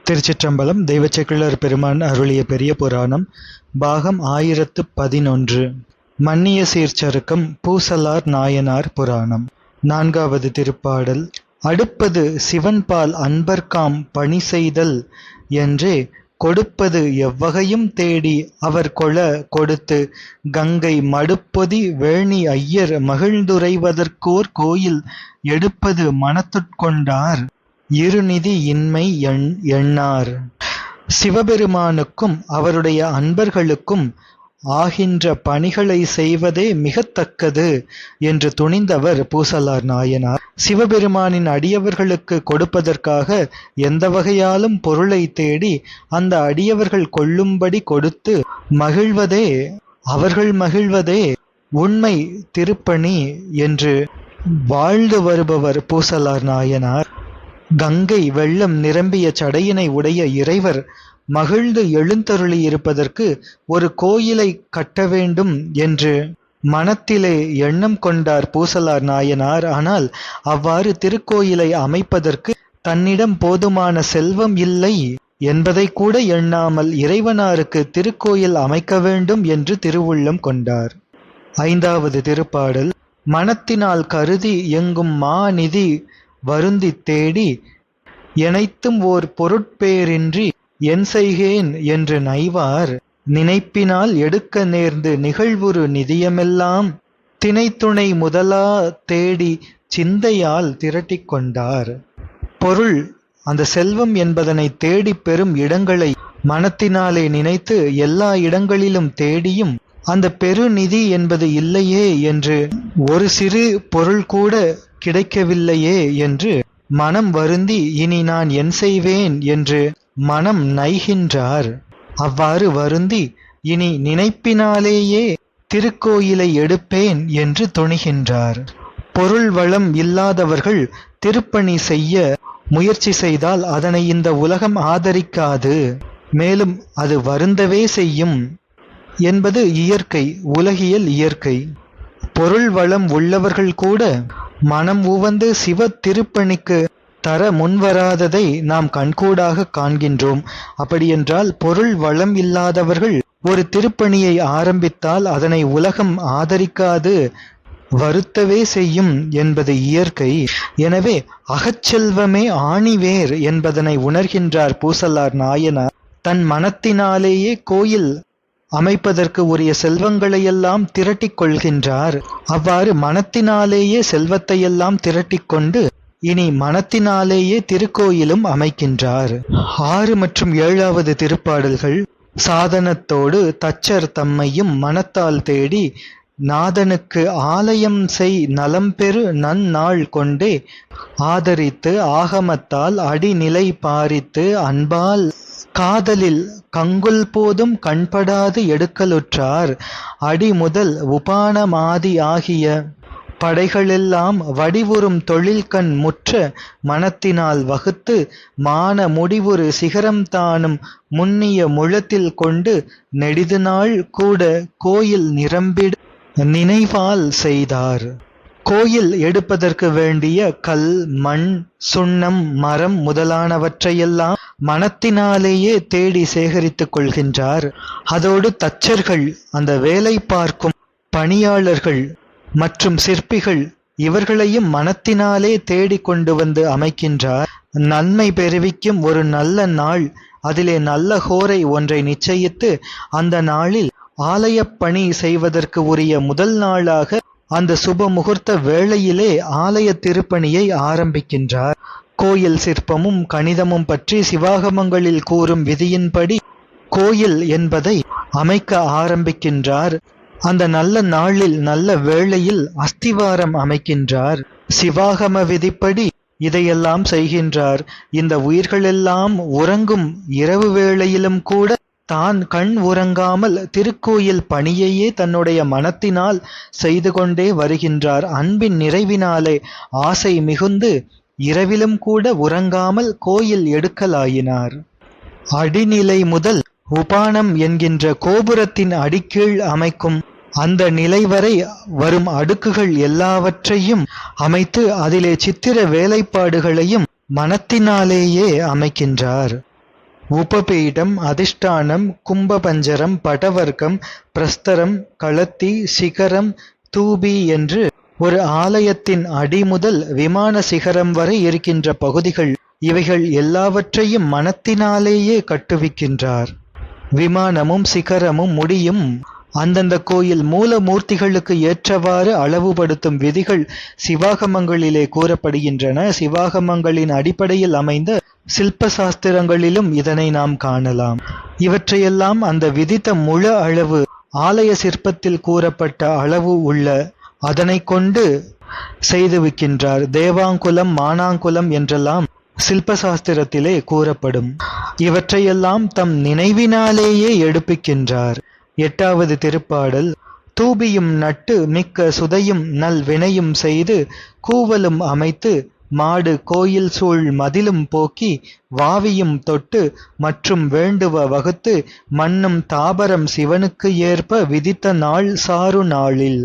திருச்சிற்றம்பலம். தெய்வச்செக்கிழார் பெருமான் அருளிய பெரிய புராணம் பாகம் 1011. மன்னிய சீர்சருக்கம் பூசலார் நாயனார் புராணம். 4வது திருப்பாடல். அடுப்பது சிவன்பால் அன்பர்காம் பணி செய்தல் என்றே கொடுப்பது எவ்வகையும் தேடி அவர் கொள கொடுத்து கங்கை மடுப்பொதி வேணி ஐயர் மகிழ்ந்துரைவதற்கோர் கோயில் எடுப்பது மனத்துட்கொண்டார் இருநிதி இன்மை எண்ணார். சிவபெருமானுக்கும் அவருடைய அன்பர்களுக்கும் ஆகின்ற பணிகளை செய்வதே மிகத்தக்கது என்று துணிந்தவர் பூசலார் நாயனார். சிவபெருமானின் அடியவர்களுக்கு கொடுப்பதற்காக எந்த வகையாலும் பொருளை தேடி அந்த அடியவர்கள் கொள்ளும்படி கொடுத்து அவர்கள் மகிழ்வதே உண்மை திருப்பணி என்று வாழ்ந்து வருபவர் பூசலார் நாயனார். கங்கை வெள்ளம் நிரம்பிய சடையினை உடைய இறைவர் மகிழ்ந்து எழுந்தருளி இருப்பதற்கு ஒரு கோயிலை கட்ட வேண்டும் என்று மனத்திலே எண்ணம் கொண்டார் பூசலார் நாயனார். ஆனால் அவ்வாறு திருக்கோயிலை அமைப்பதற்கு தன்னிடம் போதுமான செல்வம் இல்லை என்பதை கூட எண்ணாமல் இறைவனாருக்கு திருக்கோயில் அமைக்க வேண்டும் என்று திருவுள்ளம் கொண்டார். 5வது திருப்பாடல். மனத்தினால் கருதி எங்கும் மாநிதி வருந்தி தேடி எனைத்தும் ஓர் பொருட்பேரின்றி என் செய்கேன் என்று நைவார் நினைப்பினால் எடுக்க நேர்ந்து நிகழ்வுறு நிதியமெல்லாம் திணைத்துணை முதலா தேடி சிந்தையால் திரட்டி கொண்டார். பொருள், அந்த செல்வம் என்பதனை தேடி பெறும் இடங்களை மனத்தினாலே நினைத்து எல்லா இடங்களிலும் தேடியும் அந்த பெருநிதி என்பது இல்லையே என்று, ஒரு சிறு பொருள் கூட கிடைக்கவில்லையே என்று மனம் வருந்தி இனி நான் என் செய்வேன் என்று மனம் நைகின்றார். அவ்வாறு வருந்தி இனி நினைப்பினாலேயே திருக்கோயிலை எடுப்பேன் என்று துணிகின்றார். பொருள் வளம் இல்லாதவர்கள் திருப்பணி செய்ய முயற்சி செய்தால் அதனை இந்த உலகம் ஆதரிக்காது, மேலும் அது வருந்தவே செய்யும் என்பது இயற்கை, உலகியல் இயற்கை. பொருள் வளம் உள்ளவர்கள் கூட மனம் உவந்து சிவ திருப்பணிக்கு தர முன்வராததை நாம் கண்கூடாக காண்கின்றோம். அப்படியென்றால் பொருள் வளம் இல்லாதவர்கள் ஒரு திருப்பணியை ஆரம்பித்தால் அதனை உலகம் ஆதரிக்காது, வருத்தவே செய்யும் என்பது இயற்கை. எனவே அகச்செல்வமே ஆணிவேர் என்பதனை உணர்கின்றார் பூசலார் நாயனார். தன் மனத்தினாலேயே கோயில் அமைப்பதற்கு உரிய செல்வங்களையெல்லாம் திரட்டி கொள்கின்றார். அவ்வாறு மனத்தினாலேயே செல்வத்தையெல்லாம் திரட்டி கொண்டு இனி மனத்தினாலேயே திருக்கோயிலும் அமைக்கின்றார். 6 மற்றும் 7வது திருப்பாடல்கள். சாதனத்தோடு தச்சர் தம்மையும் மனத்தால் தேடி நாதனுக்கு ஆலயம் செய் நலம்பெறு நன்னாள் கொண்டே ஆதரித்து ஆகமத்தால் அடிநிலை பாரித்து அன்பால் காதலில் கங்குல் போதும் கண்படாது எடுக்கலுற்றார். அடி முதல் உபானமாதி ஆகிய படைகளெல்லாம் வடிவுறும் தொழில்கண் முற்ற மனத்தினால் வகுத்து மான முடிவுறு சிகரம் தானும் முன்னிய முழத்தில் கொண்டு நெடிது நாள் கூட கோயில் நிரம்பிட நினைவால் செய்தார். கோயில் எடுப்பதற்கு வேண்டிய கல், மண், சுண்ணம், மரம் முதலானவற்றையெல்லாம் மனத்தினாலேயே தேடி சேகரித்துக் கொள்கின்றார். அதோடு தச்சர்கள், அந்த வேலை பார்க்கும் பணியாளர்கள் மற்றும் சிற்பிகள், இவர்களையும் மனத்தினாலே தேடி கொண்டு வந்து அமைக்கின்றார். நன்மை பெறுவிக்கும் ஒரு நல்ல நாள், அதிலே நல்ல ஹோரை ஒன்றை நிச்சயித்து அந்த நாளில் ஆலயப் பணி செய்வதற்கு உரிய முதல் நாளாக அந்த சுப முகூர்த்த வேளையிலே ஆலய திருப்பணியை ஆரம்பிக்கின்றார். கோயில் சிற்பமும் கணிதமும் பற்றி சிவாகமங்களில் கூறும் விதியின்படி கோயில் என்பதை அமைக்க ஆரம்பிக்கின்றார். அந்த நல்ல நாளில் நல்ல வேளையில் அஸ்திவாரம் அமைக்கின்றார். சிவாகம விதிப்படி இதையெல்லாம் செய்கின்றார். இந்த உயிர்களெல்லாம் உறங்கும் இரவு வேளையிலும் கூட தான் கண் உறங்காமல் திருக்கோயில் பணியையே தன்னுடைய மனத்தினால் செய்து கொண்டே வருகின்றார். அன்பின் நிறைவினாலே ஆசை மிகுந்து இரவிலும் கூட உறங்காமல் கோயில் எடுக்கலாயினார். அடிநிலை முதல் உபானம் என்கின்ற கோபுரத்தின் அடிக்கீழ் அமைக்கும் அந்த நிலை வரை வரும் அடுக்குகள் எல்லாவற்றையும் அமைத்து அதிலே சித்திர வேலைப்பாடுகளையும் மனத்தினாலேயே அமைக்கின்றார். உபபீடம், அதிஷ்டானம், கும்பபஞ்சரம், படவர்க்கம், பிரஸ்தரம், களத்தி, சிகரம், தூபி என்று ஒரு ஆலயத்தின் அடி முதல் விமான சிகரம் வரை இருக்கின்ற பகுதிகள், இவைகள் எல்லாவற்றையும் மனத்தினாலேயே கட்டுவிக்கின்றார். விமானமும் சிகரமும் முடியும் அந்தந்த கோயில் மூலமூர்த்திகளுக்கு ஏற்றவாறு அளவுபடுத்தும் விதிகள் சிவாகமங்களிலே கூறப்படுகின்றன. சிவாகமங்களின் அடிப்படையில் அமைந்த சில்ப சாஸ்திரங்களிலும் இதனை நாம் காணலாம். இவற்றையெல்லாம் அந்த விதித்த முழு அளவு ஆலய சிற்பத்தில் கூறப்பட்ட அளவு உள்ள அதனை கொண்டு செய்துவிக்கின்றார். தேவாங்குலம், மானாங்குலம் என்றெல்லாம் சில்பசாஸ்திரத்திலே கூறப்படும். இவற்றையெல்லாம் தம் நினைவினாலேயே எடுப்பிக்கின்றார். 8வது திருப்பாடல். தூபியும் நட்டு மிக்க சுதையும் நல் வினையும் செய்து கூவலும் அமைத்து மாடு கோயில் சூழ் மதிலும் போக்கி வாவியும் தொட்டு மற்றும் வேண்டுவ வகுத்து மன்னும் தாபரம் சிவனுக்கு ஏற்ப விதித்த நாள் சாரு நாளில்.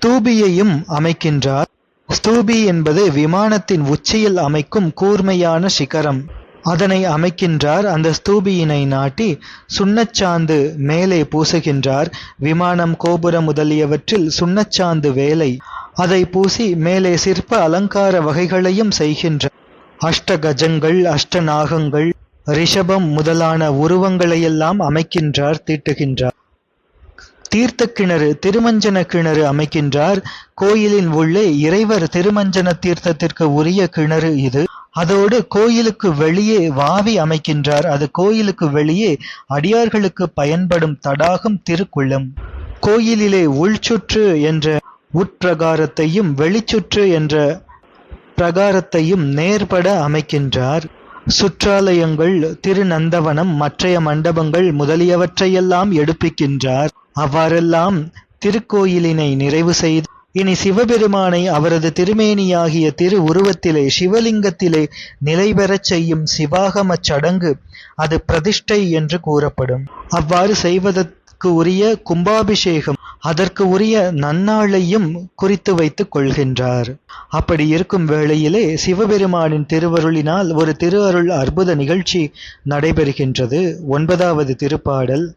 தூபியையும் அமைக்கின்றார். ஸ்தூபி என்பது விமானத்தின் உச்சியில் அமைக்கும் கூர்மையான சிகரம். அதனை அமைக்கின்றார். அந்த ஸ்தூபியினை நாட்டி சுண்ணச்சாந்து மேலே பூசுகின்றார். விமானம், கோபுரம் முதலியவற்றில் சுண்ணச்சாந்து வேலை. அதை பூசி மேலே சிற்ப அலங்கார வகைகளையும் செய்கின்றார். அஷ்டகஜங்கள், அஷ்டநாகங்கள், ரிஷபம் முதலான உருவங்களையெல்லாம் அமைக்கின்றார், தீட்டுகின்றார். தீர்த்த கிணறு, திருமஞ்சன கிணறு அமைக்கின்றார். கோயிலின் உள்ளே இறைவர் திருமஞ்சன தீர்த்தத்திற்கு உரிய கிணறு இது. அதோடு கோயிலுக்கு வெளியே வாவி அமைக்கின்றார். அது கோயிலுக்கு வெளியே அடியார்களுக்கு பயன்படும் தடாகம், திருக்குளம். கோயிலிலே உள்சுற்று என்ற உட்பிரகாரத்தையும் வெளிச்சுற்று என்ற பிரகாரத்தையும் நேர்பட அமைக்கின்றார். சுற்றாலயங்கள், திருநந்தவனம், மற்றைய மண்டபங்கள் முதலியவற்றையெல்லாம் எடுப்பிக்கின்றார். அவ்வாறெல்லாம் திருக்கோயிலினை நிறைவு செய்து இனி சிவபெருமானை அவரது திருமேனியாகிய திரு உருவத்திலே சிவலிங்கத்திலே நிலைபெறச் செய்யும் சிவாகமச் சடங்கு, அது பிரதிஷ்டை என்று கூறப்படும். அவ்வாறு செய்வதற்கு உரிய கும்பாபிஷேகம், அதற்கு உரிய நன்னாளையும் குறித்து வைத்துக் கொள்கின்றார். அப்படி இருக்கும் வேளையிலே சிவபெருமானின் திருவருளினால் ஒரு திருஅருள் அற்புத நிகழ்ச்சி நடைபெறுகின்றது. 9வது திருப்பாடல்.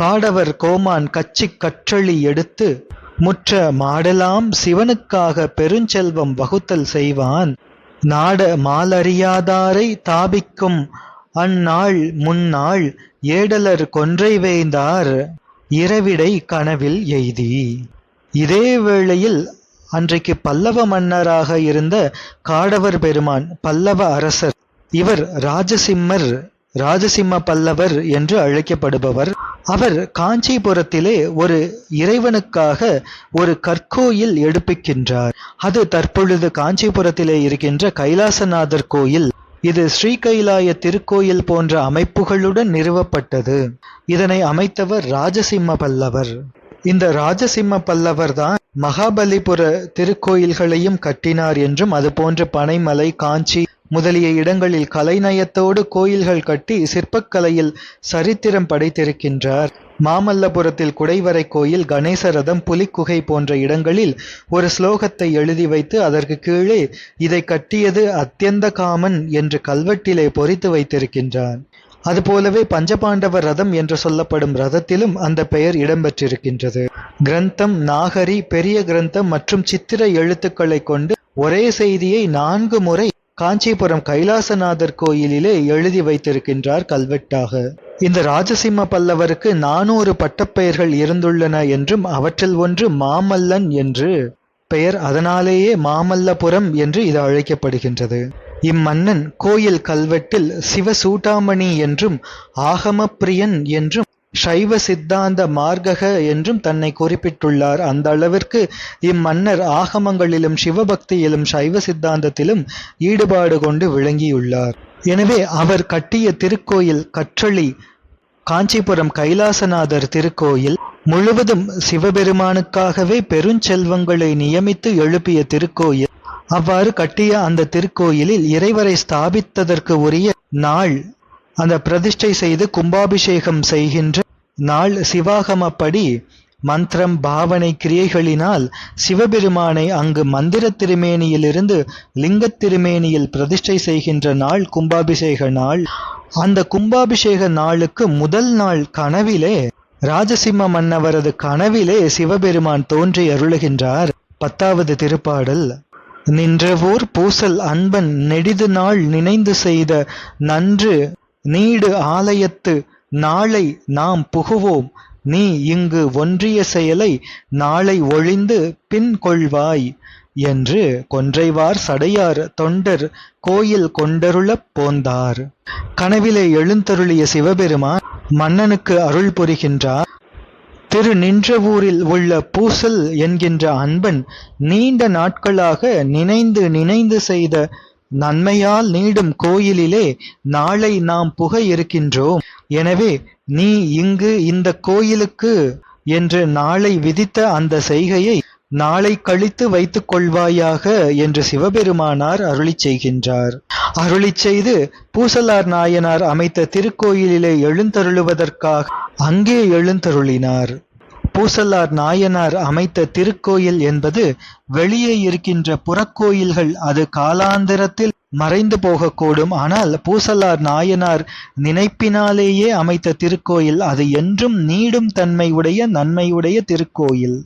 காடவர் கோமான் கச்சிக் கற்றளி எடுத்து முற்ற மாடலாம் சிவனுக்காக பெருஞ்செல்வம் வகுத்தல் செய்வான் நாட மாலறியாதாரை தாபிக்கும் அந்நாள் முன்னாள் ஏடலர் கொன்றை வேய்ந்தார் இரவிடை கனவில் எய்தி. இதே வேளையில் அன்றைக்கு பல்லவ மன்னராக இருந்த காடவர் பெருமான், பல்லவ அரசர், இவர் ராஜசிம்ம பல்லவர் என்று அழைக்கப்படுபவர். அவர் காஞ்சிபுரத்திலே ஒரு இறைவனுக்காக ஒரு கற்கோயில் எடுப்பிக்கின்றார். அது தற்பொழுது காஞ்சிபுரத்திலே இருக்கின்ற கைலாசநாதர் கோயில். இது ஸ்ரீகைலாய திருக்கோயில் போன்ற அமைப்புகளுடன் நிறுவப்பட்டது. இதனை அமைத்தவர் ராஜசிம்ம பல்லவர். இந்த ராஜசிம்ம பல்லவர் தான் மகாபலிபுர திருக்கோயில்களையும் கட்டினார் என்றும், அதுபோன்று பனைமலை, காஞ்சி முதலிய இடங்களில் கலைநயத்தோடு கோயில்கள் கட்டி சிற்பக்கலையில் சரித்திரம் படைத்திருக்கின்றார். மாமல்லபுரத்தில் குடைவரை கோயில், கணேசரதம், புலிக்குகை போன்ற இடங்களில் ஒரு ஸ்லோகத்தை எழுதி வைத்து அதற்கு கீழே இதை கட்டியது அத்தியந்த காமன் என்று கல்வெட்டிலே பொறித்து வைத்திருக்கின்றார். அதுபோலவே பஞ்சபாண்டவர் ரதம் என்று சொல்லப்படும் ரதத்திலும் அந்த பெயர் இடம்பெற்றிருக்கின்றது. கிரந்தம், நாகரி, பெரிய கிரந்தம் மற்றும் சித்திர எழுத்துக்களை கொண்டு ஒரே செய்தியை 4 முறை காஞ்சிபுரம் கைலாசநாதர் கோயிலிலே எழுதி வைத்திருக்கின்றார் கல்வெட்டாக. இந்த ராஜசிம்ம பல்லவருக்கு 400 பட்டப்பெயர்கள் இருந்துள்ளன என்றும் அவற்றில் ஒன்று மாமல்லன் என்று பெயர். அதனாலேயே மாமல்லபுரம் என்று இது அழைக்கப்படுகின்றது. இம்மன்னன் கோயில் கல்வெட்டில் சிவசூட்டாமணி என்றும் ஆகமப்பிரியன் என்றும் சைவ சித்தாந்த மார்கக என்றும் தன்னை குறிப்பிட்டுள்ளார். அந்த அளவிற்கு இம்மன்னர் ஆகமங்களிலும் சிவபக்தியிலும் சைவ சித்தாந்தத்திலும் ஈடுபாடு கொண்டு விளங்கியுள்ளார். எனவே அவர் கட்டிய திருக்கோயில் கற்றளி காஞ்சிபுரம் கைலாசநாதர் திருக்கோயில் முழுவதும் சிவபெருமானுக்காகவே பெருஞ்செல்வங்களை நியமித்து எழுப்பிய திருக்கோயில். அவ்வாறு கட்டிய அந்த திருக்கோயிலில் இறைவரை ஸ்தாபித்ததற்கு உரிய நாள், அந்த பிரதிஷ்டை செய்து கும்பாபிஷேகம் செய்கின்ற நாள் சிவாகமப்படி மந்திரம், பாவனை, கிரியைகளினால் சிவபெருமானை அங்கு மந்திர திருமேனியிலிருந்து லிங்கத் திருமேனியில் பிரதிஷ்டை செய்கின்ற நாள் கும்பாபிஷேக நாள். அந்த கும்பாபிஷேக நாளுக்கு முதல் நாள் கனவிலே ராஜசிம்ம மன்னவரது கனவிலே சிவபெருமான் தோன்றி அருளுகின்றார். 10வது திருப்பாடல். நின்றவோர் பூசல் அன்பன் நெடிது நாள் நினைந்து செய்த நன்று நீடு ஆலயத்து நாளை நாம் புகுவோம் நீ இங்கு ஒன்றிய செயலை நாளை ஒழிந்து பின் கொள்வாய் என்று கொன்றைவார் சடையார் தொண்டர் கோயில் கொண்டருளப் போந்தார். கனவிலே எழுந்தருளிய சிவபெருமான் மன்னனுக்கு அருள் புரிகின்றார். திரு நின்றவூரில் உள்ள பூசல் என்கின்ற அன்பன் நீண்ட நாட்களாக நினைந்து செய்த நன்மையால் நீடும் கோயிலிலே நாளை நாம் புக இருக்கின்றோம். எனவே நீ இங்கு இந்த கோயிலுக்கு என்று நாளை விதித்த அந்த செய்கையை நாளை கழித்து வைத்துக் கொள்வாயாக என்று சிவபெருமானார் அருளிச் செய்கின்றார். அருளிச் செய்து பூசலார் நாயனார் அமைத்த திருக்கோயிலிலே எழுந்தருளுவதற்காக அங்கே எழுந்தருளினார். பூசலார் நாயனார் அமைத்த திருக்கோயில் என்பது வெளியே இருக்கின்ற புறக்கோயில்கள் அது காலாந்தரத்தில் மறைந்து போகக்கூடும். ஆனால் பூசலார் நாயனார் நினைப்பினாலேயே அமைத்த திருக்கோயில் அது என்றும் நீடும் தன்மையுடைய நன்மையுடைய திருக்கோயில்.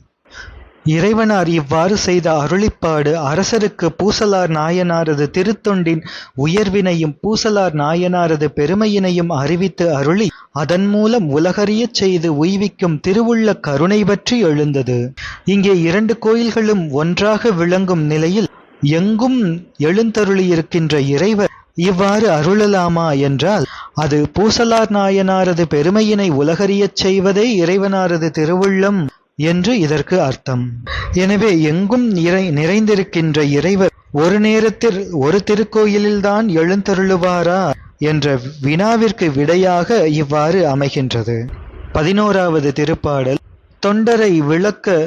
இறைவனார் இவ்வாறு செய்த அருளிப்பாடு அரசருக்கு பூசலார் நாயனாரது திருத்தொண்டின் உயர்வினையும் பூசலார் நாயனாரது பெருமையினையும் அறிவித்து அருளி அதன் மூலம் உலகறியச் செய்து உய்விக்கும் திருவுள்ள கருணை பற்றி எழுந்தது. இங்கே 2 கோயில்களும் ஒன்றாக விளங்கும் நிலையில் எங்கும் எழுந்தருளியிருக்கின்ற இறைவர் இவ்வாறு அருளலாமா என்றால் அது பூசலார் நாயனாரது பெருமையினை உலகறியச் செய்வதே இறைவனாரது திருவுள்ளம் என்று இதற்கு அர்த்தம். எனவே எங்கும் நிறைந்திருக்கின்ற இறைவர் ஒரு நேரத்தில் ஒரு திருக்கோயிலில்தான் எழுந்தருளுவாரா என்ற வினாவிற்கு விடையாக இவ்வாறு அமைகின்றது. 11வது திருப்பாடல். தொண்டரை விளக்க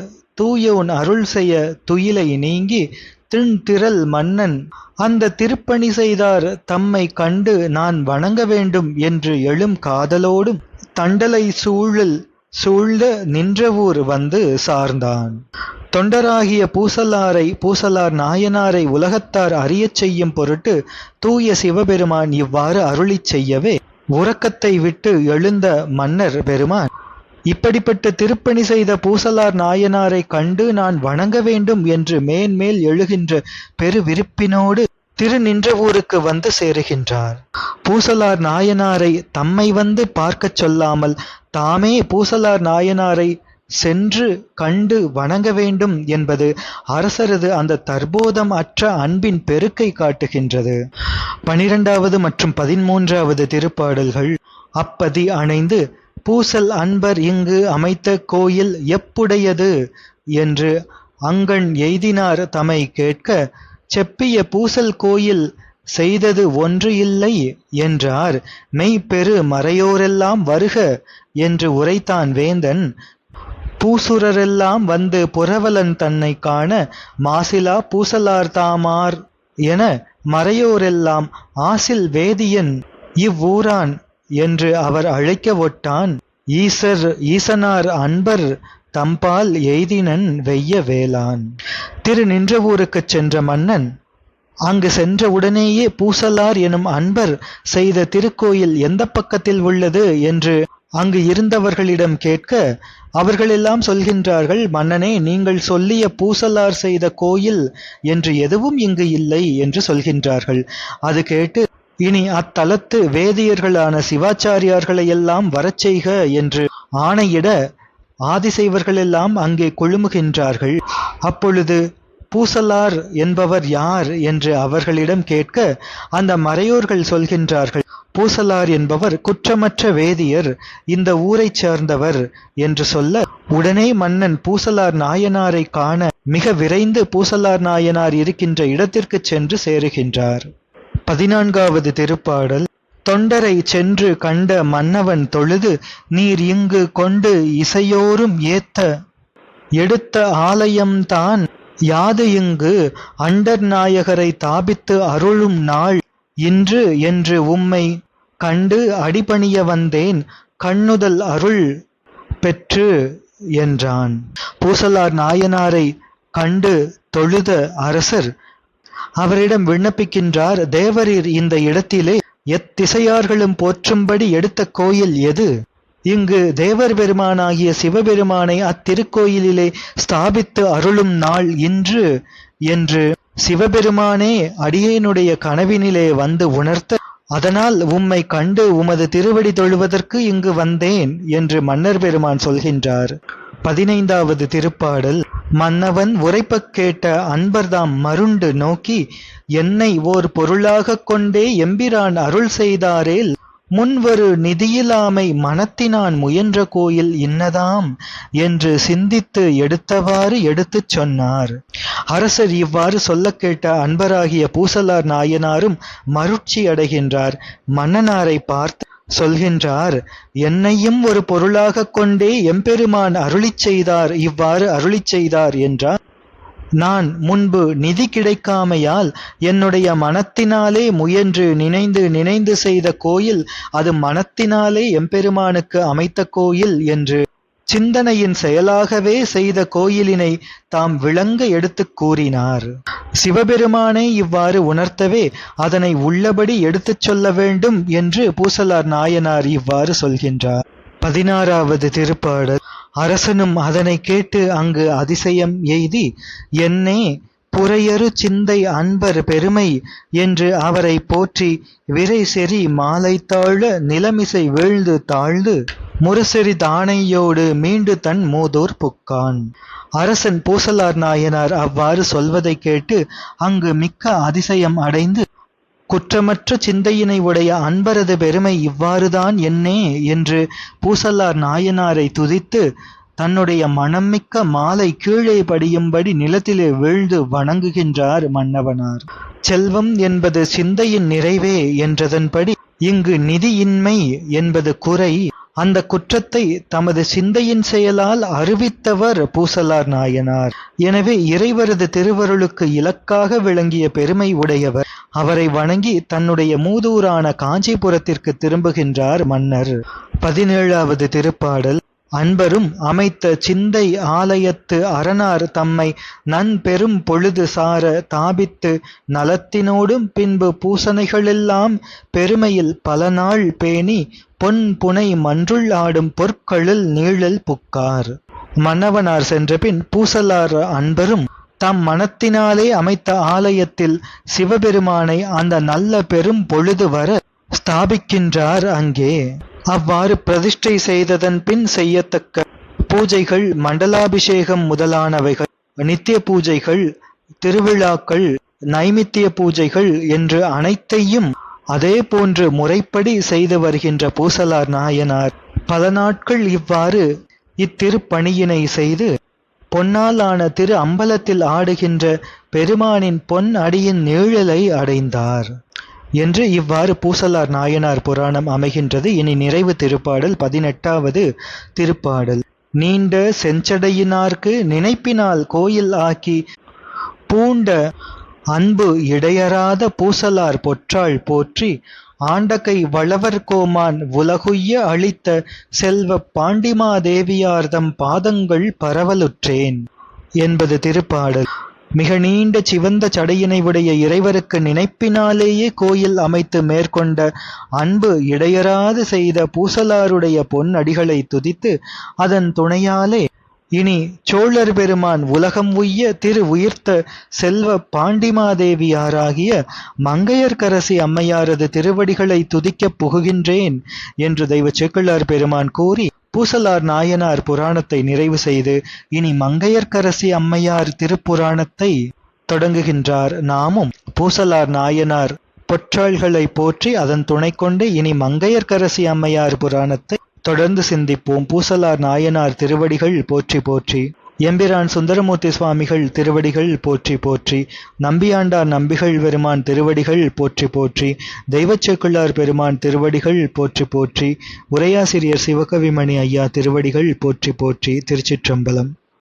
தூயோன் அருள் செய்ய துயிலை நீங்கி திண்திரள் மன்னன் அந்த திருப்பணி செய்தார் தம்மை கண்டு நான் வணங்க வேண்டும் என்று எழும் காதலோடும் தண்டலை சூழ்ந்த நின்றவூர் வந்து சார்ந்தான். தொண்டராகிய பூசலார் நாயனாரை உலகத்தார் அறியச் செய்யும் பொருட்டு தூய சிவபெருமான் இவ்வாறு அருளிச் செய்யவே உறக்கத்தை விட்டு எழுந்த மன்னர் பெருமான் இப்படிப்பட்ட திருப்பணி செய்த பூசலார் நாயனாரை கண்டு நான் வணங்க வேண்டும் என்று மேன்மேல் எழுகின்ற பெருவிருப்பினோடு திருநின்றவூருக்கு வந்து சேருகின்றார். பூசலார் நாயனாரை தம்மை வந்து பார்க்கச் சொல்லாமல் தாமே பூசலார் நாயனாரை சென்று கண்டு வணங்க வேண்டும் என்பது அரசரது அந்த தற்போதம் அற்ற அன்பின் பெருக்கை காட்டுகின்றது. 12வது மற்றும் 13வது திருப்பாடல்கள். அப்பதி அணைந்து பூசல் அன்பர் இங்கு அமைத்த கோயில் எப்புடையது என்று அங்கண் எய்தினார் தமை கேட்க செப்பிய பூசல் கோயில் செய்தது ஒன்று இல்லை என்றார் மெய்ப்பெரு மறையோரெல்லாம் வருக என்று உரைத்தான் வேந்தன். பூசுரரெல்லாம் வந்து புரவலன் தன்னை காண மாசிலா பூசலார் தாமார் என மறையோரெல்லாம் ஆசில் வேதியன் இவ்வூரான் என்று அவர் அழைக்க ஒட்டான். ஈசனார் அன்பர் தம்பால் எய்தினன் வெய்ய வேளான். திருநின்றவூருக்குச் சென்ற மன்னன் அங்கு சென்ற உடனேயே பூசலார் எனும் அன்பர் செய்த திருக்கோயில் எந்த பக்கத்தில் உள்ளது என்று அங்கு இருந்தவர்களிடம் கேட்க அவர்களெல்லாம் சொல்கின்றார்கள், மன்னனே, நீங்கள் சொல்லிய பூசலார் செய்த கோயில் என்று எதுவும் இங்கு இல்லை என்று சொல்கின்றார்கள். அது கேட்டு இனி அத்தலத்து வேதியர்களான சிவாச்சாரியார்களையெல்லாம் வரச் செய்க என்று ஆணையிட ஆதிசைவர்களெல்லாம் அங்கே குழுமுகின்றார்கள். அப்பொழுது பூசலார் என்பவர் யார் என்று அவர்களிடம் கேட்க அந்த மறையோர்கள் சொல்கின்றார்கள், பூசலார் என்பவர் குற்றமற்ற வேதியர், இந்த ஊரைச் சேர்ந்தவர் என்று சொல்ல உடனே மன்னன் பூசலார் நாயனாரை காண மிக விரைந்து பூசலார் நாயனார் இருக்கின்ற இடத்திற்கு சென்று சேருகின்றார். 14வது திருப்பாடல். தொண்டரை சென்று கண்ட மன்னவன் தொழுது நீர் இங்கு கொண்டு இசையோரும் ஏத்த எடுத்த ஆலயம்தான் யாது இங்கு அண்டர் நாயகரை தாபித்து அருளும் நாள் இன்று என்று உம்மை கண்டு அடிபணிய வந்தேன் கண்ணுதல் அருள் பெற்று என்றான். பூசலார் நாயனாரை கண்டு தொழுத அரசர் அவரிடம் விண்ணப்பிக்கின்றார், தேவரீர் இந்த இடத்திலே எத்திசையார்களும் போற்றும்படி எடுத்த கோயில் எது? இங்கு தேவர் பெருமானாகிய சிவபெருமானை அத்திருக்கோயிலிலே ஸ்தாபித்து அருளும் நாள் இன்று என்று சிவபெருமானே அடியேனுடைய கனவினிலே வந்து உணர்த்த, அதனால் உம்மை கண்டு உமது திருவடி தொழுவதற்கு இங்கு வந்தேன் என்று மன்னர் பெருமான் சொல்கின்றார். 15வது திருப்பாடல். மன்னவன் உரைப்பக் கேட்ட அன்பர்தாம் மருண்டு நோக்கி, என்னை ஓர் பொருளாகக் கொண்டே எம்பிரான் அருள் செய்தாரேல், முன்வரு நிதியிலாமை மனத்தினான் முயன்ற கோயில் இன்னதாம் என்று சிந்தித்து எடுத்தவாறு எடுத்துச் சொன்னார். அரசர் இவ்வாறு சொல்ல கேட்ட அன்பராகிய பூசலார் நாயனாரும் மருட்சி அடைகின்றார். மன்னனாரை பார்த்து சொல்கின்றார், என்னையும் ஒரு பொருளாகக் கொண்டே எம்பெருமான் அருளிச் செய்தார், இவ்வாறு அருளிச் செய்தார் என்றார். நான் முன்பு நிதி கிடைக்காமையால் என்னுடைய மனத்தினாலே முயன்று நினைந்து செய்த கோயில் அது மனத்தினாலே எம்பெருமானுக்கு அமைத்த கோயில் என்று சிந்தனையின் செயலாகவே செய்த கோயிலினை தாம் விளங்க எடுத்துக் கூறினார். சிவபெருமானை இவ்வாறு உணர்த்தவே அதனை உள்ளபடி எடுத்துச் சொல்ல வேண்டும் என்று பூசலார் நாயனார் இவ்வாறு சொல்கின்றார். 16வது திருப்பாடல். அரசனும் அதனை கேட்டு அங்கு அதிசயம் எய்தி, என்னே புரையறு சிந்தை அன்பர் பெருமை என்று அவரை போற்றி விரை செறி மாலை தாழ நிலமிசை வீழ்ந்து தாழ்ந்து முரசெறி தானையோடு மீண்டு தன் மூதூர் புக்கான். அரசன் பூசலார் நாயனார் அவ்வாறு சொல்வதை கேட்டு அங்கு மிக்க அதிசயம் அடைந்து, குற்றமற்ற சிந்தையினை உடைய அன்பரது பெருமை இவ்வாறுதான் என்னே என்று பூசலார் நாயனாரை துதித்து தன்னுடைய மனம்மிக்க மாலை கீழே படியும்படி நிலத்திலே வீழ்ந்து வணங்குகின்றார் மன்னவனார். செல்வம் என்பது சிந்தையின் நிறைவே என்றதன்படி இங்கு நிதியின்மை என்பது குறை. அந்த குற்றத்தை தமது சிந்தையின் செயலால் அறிவித்தவர் பூசலார் நாயனார். எனவே இறைவரது திருவருளுக்கு இலக்காக விளங்கிய பெருமை உடையவர். அவரை வணங்கி தன்னுடைய மூதூரான காஞ்சிபுரத்திற்கு திரும்புகின்றார் மன்னர். 17வது திருப்பாடல். அன்பரும் அமைத்த சிந்தை ஆலயத்து அரணார் தம்மை நன்பெரும் பொழுது சார தாபித்து நலத்தினோடும் பின்பு பூசனைகளெல்லாம் பெருமையில் பல நாள் பேணி பொன் புனை மன்றுள் ஆடும் பொற்களில் நீழல் புக்கார். மன்னவனார் சென்றபின் பூசலார் அன்பரும் தம் மனத்தினாலே அமைத்த ஆலயத்தில் சிவபெருமானை அந்த நல்ல பெரும் பொழுது வர ஸ்தாபிக்கின்றார். அங்கே அவ்வாறு பிரதிஷ்டை செய்ததன் பின் செய்யத்தக்க பூஜைகள், மண்டலாபிஷேகம் முதலானவைகள், நித்திய பூஜைகள், திருவிழாக்கள், நைமித்திய பூஜைகள் என்று அனைத்தையும் அதே போன்று முறைப்படி செய்து வருகின்ற பூசலார் நாயனார் பல நாட்கள் இவ்வாறு இத்திருப்பணியினை செய்து பொன்னால் ஆன திரு அம்பலத்தில் ஆடுகின்ற பெருமானின் பொன் அடியின் நீழலை அடைந்தார் என்று இவ்வாறு பூசலார் நாயனார் புராணம் அமைகின்றது. இனி நிறைவு திருப்பாடல் 18வது திருப்பாடல். நீண்ட செஞ்சடையினார்க்கு நினைப்பினால் கோயில் ஆக்கி பூண்ட அன்பு இடையறாத பூசலார் பொற்றாள் போற்றி ஆண்டகை வளவர் கோமான் உலகுய்ய அளித்த செல்வ பாண்டிமாதேவியார்தம் பாதங்கள் பரவலுற்றேன் என்பது திருப்பாடல். மிக நீண்ட சிவந்த சடையினை உடைய இறைவருக்கு நினைப்பினாலேயே கோயில் அமைத்து மேற்கொண்ட அன்பு இடையறாது செய்த பூசலாருடைய பொன் அடிகளை துதித்து அதன் துணையாலே இனி சோழர் பெருமான் உலகம் உய்ய திரு உயிர்த்த செல்வ பாண்டிமாதேவியாராகிய மங்கையர்க்கரசி அம்மையாரது திருவடிகளை துதிக்கப் புகுகின்றேன் என்று தெய்வ சேக்கிழார் பெருமான் கூறி பூசலார் நாயனார் புராணத்தை நிறைவு செய்து இனி மங்கையர்க்கரசி அம்மையார் திருப்புராணத்தை தொடங்குகின்றார். நாமும் பூசலார் நாயனார் பொற்றாள்களை போற்றி அதன் துணை கொண்டு இனி மங்கையர்க்கரசி அம்மையார் புராணத்தை தொடர்ந்து சிந்திப்போம். பூசலார் நாயனார் திருவடிகள் போற்றி போற்றி. எம்பிரான் சுந்தரமூர்த்தி சுவாமிகள் திருவடிகள் போற்றி போற்றி. நம்பியாண்டார் நம்பிகள் பெருமான் திருவடிகள் போற்றி போற்றி. தெய்வச்சேக்கிழார் பெருமான் திருவடிகள் போற்றி போற்றி. உரையாசிரியர் சிவகவிமணி ஐயா திருவடிகள் போற்றி போற்றி. திருச்சிற்றம்பலம்.